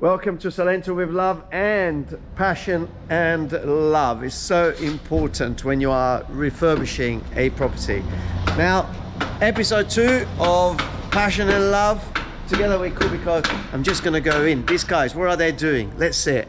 Welcome to Salento with Love, and passion and love is so important when you are refurbishing a property. Now, episode 2 of Passion and Love together with Cubico. I'm just going to go in. These guys, what are they doing? Let's see it.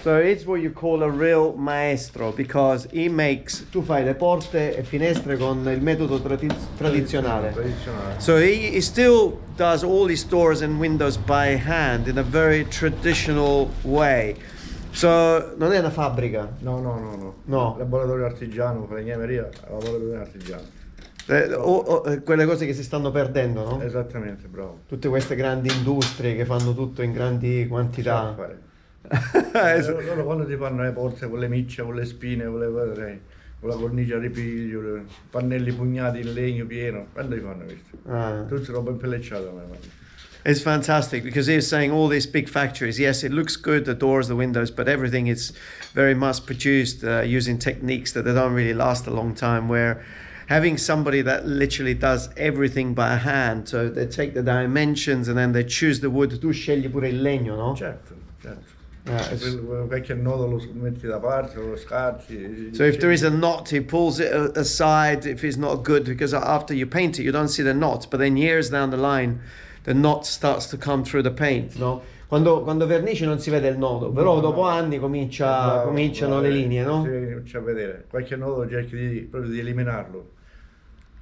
So it's what you call a real maestro, because he makes, tu fai le porte e finestre con il metodo tradizionale. So he still does all his doors and windows by hand in a very traditional way. So non è una fabbrica? No. Laboratorio artigiano, falegnameria, laboratorio artigiano. Quelle cose che si stanno perdendo, no? Esattamente, bravo. Tutte queste grandi industrie che fanno tutto in grandi quantità. Loro quando ti fanno le porte con le micce, con le spine, con la cornice a ripiglio, pannelli pugnati in legno pieno, quando li fanno questo? Tutte roba impellecciata. It's fantastic, because he's saying all these big factories, yes, it looks good, the doors, the windows, but everything is very mass produced using techniques that they don't really last a long time, where having somebody that literally does everything by hand, so they take the dimensions and then they choose the wood. Tu scegli pure il legno, no? Certo. Qualche nodo lo metti da parte, lo scarti. So if there is a knot, he pulls it aside if it's not good, because after you paint it you don't see the knot, but then years down the line the knot starts to come through the paint, no? Quando vernici non si vede il nodo, però dopo anni cominciano le linee, no? Si comincia a vedere. Qualche nodo cerchi proprio di eliminarlo.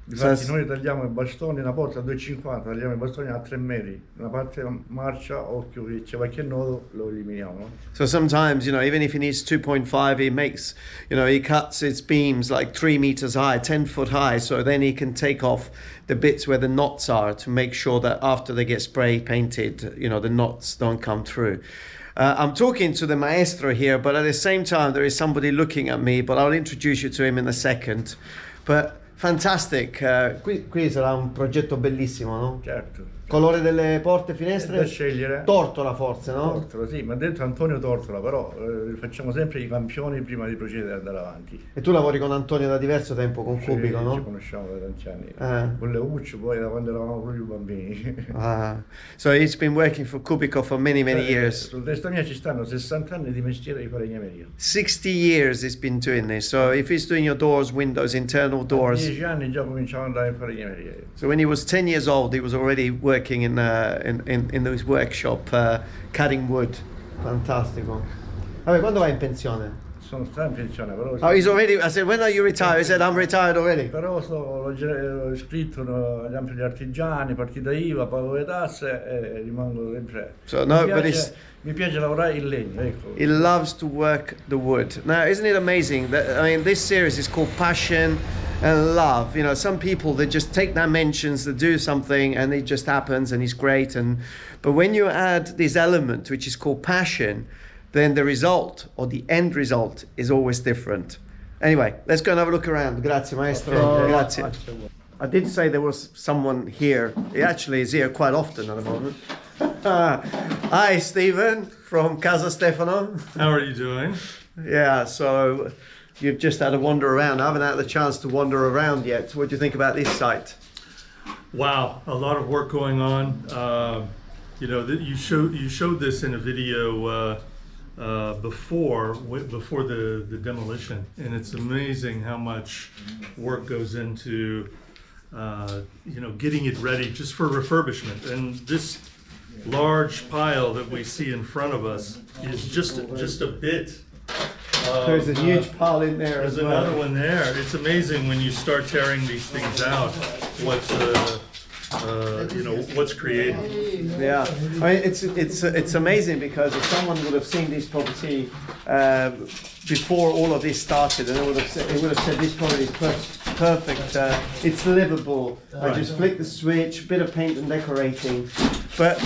Infatti noi tagliamo i bastoni, una porta a 2,50, tagliamo i bastoni a 3 metri, una parte marcia, occhio che c'è qualche nodo, lo eliminiamo. So sometimes, even if he needs 2.5, he makes, he cuts its beams like 3 meters high, 10 foot high, so then he can take off the bits where the knots are to make sure that after they get spray painted, the knots don't come through. I'm talking to the maestro here, but at the same time there is somebody looking at me, but I'll introduce you to him in a second. But fantastic, qui sarà un progetto bellissimo, no? Certo. Colore delle porte e finestre? Da scegliere. Tortola forse, no? Tortola, sì, mi ha detto Antonio Tortola, però facciamo sempre i campioni prima di procedere ad andare avanti. E tu lavori con Antonio da diverso tempo, con Cubico, no? Ci conosciamo da tanti anni, con le Uccio, poi da quando eravamo proprio bambini. So he's been working for Cubico for many years. Sul testa mia ci stanno 60 anni di mestiere di falegnameria. 60 years he's been doing this, so if he's doing your doors, windows, internal doors. 10 anni già cominciavo ad andare in falegnameria. So when he was 10 years old, he was already working in this workshop, cutting wood. Fantastico. Vabbè, quando vai in pensione? Sono stato in pensione, però. Oh, he's already. I said, when are you retired? He said, I'm retired already. Però l'ho iscritto agli ampli artigiani, partita IVA, pago le tasse e rimango sempre. So no, mi piace lavorare in legno, ecco. He loves to work the wood. Now, isn't it amazing that, this series is called Passion and Love. Some people, they just take dimensions, they do something and it just happens and it's great. But when you add this element, which is called passion, then the result or the end result is always different. Anyway, let's go and have a look around. Grazie, maestro. Okay. Grazie. I did say there was someone here. He actually is here quite often at the moment. Hi, Stephen from Casa Stefano. How are you doing? Yeah, so you've just had a wander around. I haven't had the chance to wander around yet. What do you think about this site? Wow, a lot of work going on. You showed this in a video before the demolition, and it's amazing how much work goes into getting it ready just for refurbishment. And this large pile that we see in front of us is just a bit. There's a huge pile in there. There's another one there. It's amazing when you start tearing these things out, what's created. Yeah, it's amazing, because if someone would have seen this property before all of this started, and it would have said this property is perfect. It's livable. I just flick the switch, bit of paint and decorating. But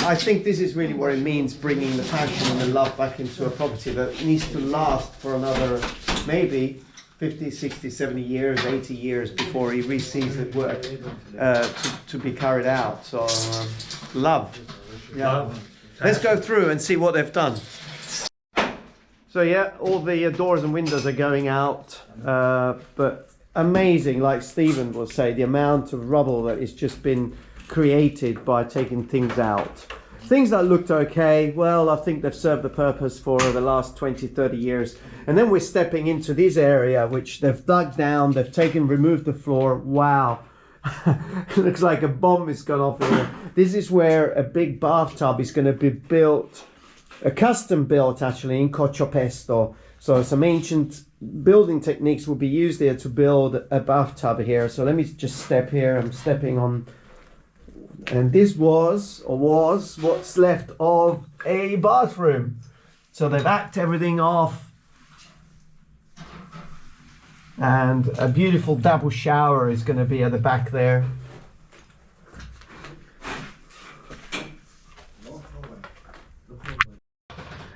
I think this is really what it means, bringing the passion and the love back into a property that needs to last for another maybe 50, 60, 70 years, 80 years before he receives the work to be carried out. So love. Yeah. Love. Let's go through and see what they've done. So yeah, all the doors and windows are going out, but amazing, like Stephen will say, the amount of rubble that has just been created by taking things out. things that looked okay, well, I think they've served the purpose for the last 20, 30 years. And then we're stepping into this area, which they've dug down, they've removed the floor. Wow. It looks like a bomb has gone off here. This is where a big bathtub is going to be built, a custom built actually in Cocciapesto. So some ancient building techniques will be used there to build a bathtub here. So let me just step here. I'm stepping on, and this was what's left of a bathroom. So they've hacked everything off, and a beautiful double shower is going to be at the back there.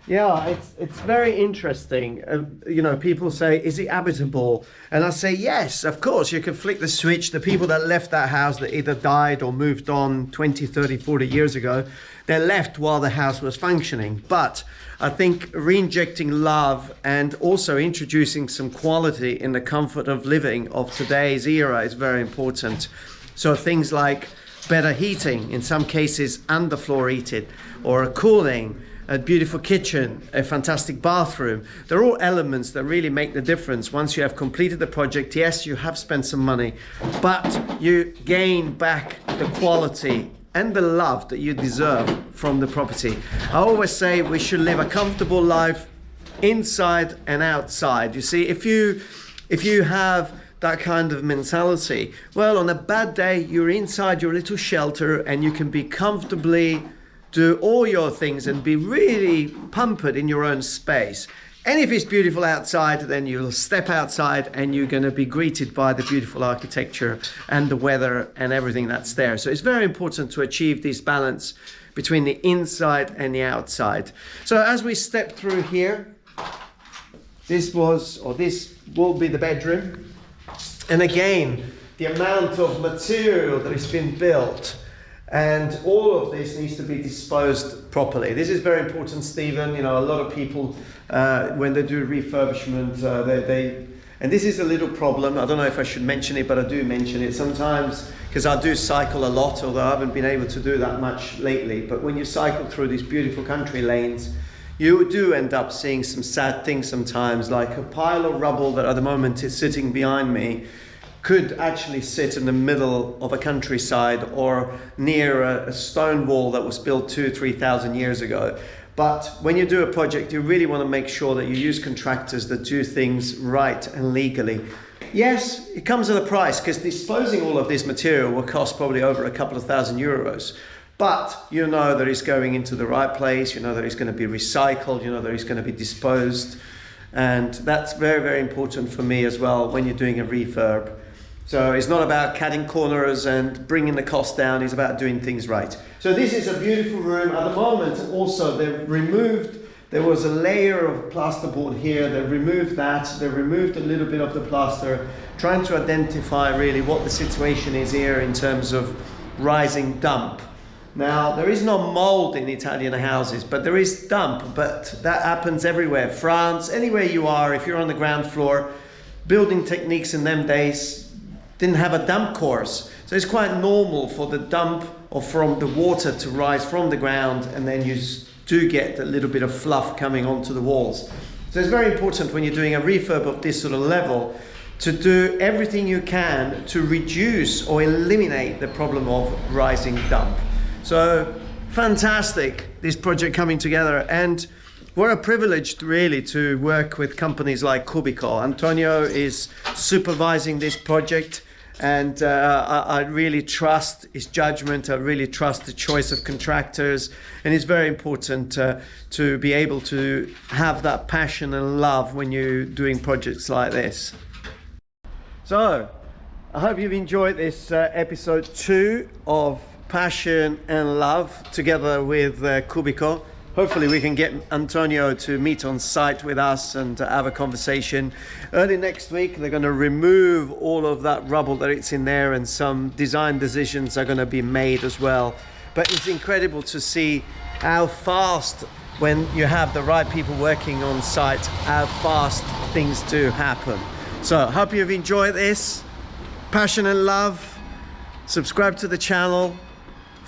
Yeah, it's very interesting. You know, people say, is it habitable? And I say, yes, of course, you can flick the switch. The people that left that house that either died or moved on 20, 30, 40 years ago, they left while the house was functioning. But I think re-injecting love and also introducing some quality in the comfort of living of today's era is very important. So things like better heating, in some cases underfloor heated, or a cooling, a beautiful kitchen, a fantastic bathroom. They're all elements that really make the difference. Once you have completed the project, yes, you have spent some money, but you gain back the quality and the love that you deserve from the property. I always say we should live a comfortable life inside and outside. You see, if you have that kind of mentality, well, on a bad day, you're inside your little shelter and you can be comfortably do all your things and be really pampered in your own space. And if it's beautiful outside, then you'll step outside and you're going to be greeted by the beautiful architecture and the weather and everything that's there. So it's very important to achieve this balance between the inside and the outside. So as we step through here, this will be the bedroom. And again, the amount of material that has been built, and all of this needs to be disposed properly. This is very important, Stephen. You know, a lot of people, when they do refurbishment, and this is a little problem. I don't know if I should mention it, but I do mention it sometimes because I do cycle a lot, although I haven't been able to do that much lately. But when you cycle through these beautiful country lanes, you do end up seeing some sad things sometimes, like a pile of rubble that at the moment is sitting behind me could actually sit in the middle of a countryside or near a stone wall that was built 2,000-3,000 years ago. But when you do a project, you really want to make sure that you use contractors that do things right and legally. Yes, it comes at a price because disposing all of this material will cost probably over a couple of €1,000. But you know that it's going into the right place, you know that it's going to be recycled, you know that it's going to be disposed. And that's very, very important for me as well when you're doing a refurb. So it's not about cutting corners and bringing the cost down, it's about doing things right. So this is a beautiful room. At the moment also there was a layer of plasterboard here, they removed that, they removed a little bit of the plaster, trying to identify really what the situation is here in terms of rising dump. Now, there is no mold in Italian houses, but there is dump, but that happens everywhere. France, anywhere you are, if you're on the ground floor, building techniques in them days didn't have a dump course. So it's quite normal for the dump or from the water to rise from the ground, and then you do get a little bit of fluff coming onto the walls. So it's very important when you're doing a refurb of this sort of level to do everything you can to reduce or eliminate the problem of rising dump. So fantastic, this project coming together, and we're privileged really to work with companies like Cubico. Antonio is supervising this project, and I really trust his judgment, I really trust the choice of contractors, and it's very important to be able to have that passion and love when you're doing projects like this. So, I hope you've enjoyed this episode 2 of Passion and Love together with Cubico. Hopefully we can get Antonio to meet on site with us and have a conversation. Early next week they're going to remove all of that rubble that it's in there, and some design decisions are going to be made as well. But it's incredible to see how fast, when you have the right people working on site, how fast things do happen. So I hope you've enjoyed this. Passion and Love. Subscribe to the channel.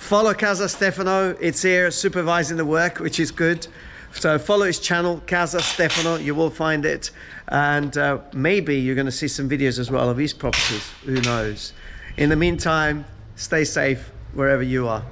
Follow Casa Stefano. It's here supervising the work, which is good. So follow his channel, Casa Stefano. You will find it. And maybe you're going to see some videos as well of his properties. Who knows? In the meantime, stay safe wherever you are.